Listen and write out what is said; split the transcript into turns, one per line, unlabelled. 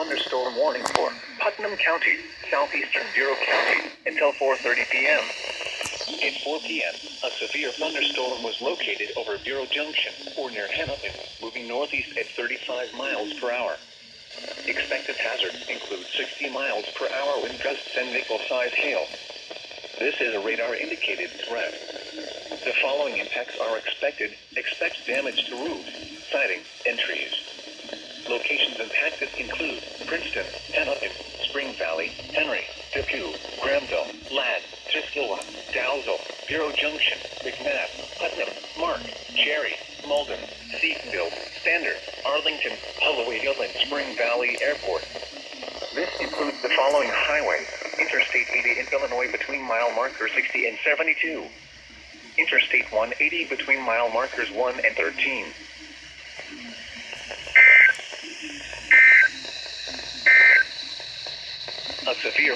thunderstorm warning for Putnam County, southeastern Bureau County, until 4:30 p.m. At 4 p.m., a severe thunderstorm was located over Bureau Junction, or near Hennepin, moving northeast at 35 miles per hour. Expected hazards include 60 miles per hour wind gusts and nickel-sized hail. This is a radar-indicated threat. The following impacts are expected. Expect damage to roofs, siding, and trees. Locations impacted include Princeton, Hennepin, Spring Valley, Henry, Depew, Granville, Ladd, Tuskegee, Dalzell, Bureau Junction, McMath, Putnam, Mark, Cherry, Malden, Seatonville, Standard, Arlington, Hulloway and Spring Valley Airport. This includes the following highways: Interstate 80 in Illinois between mile marker 60 and 72. Interstate 180 between mile markers 1 and 13.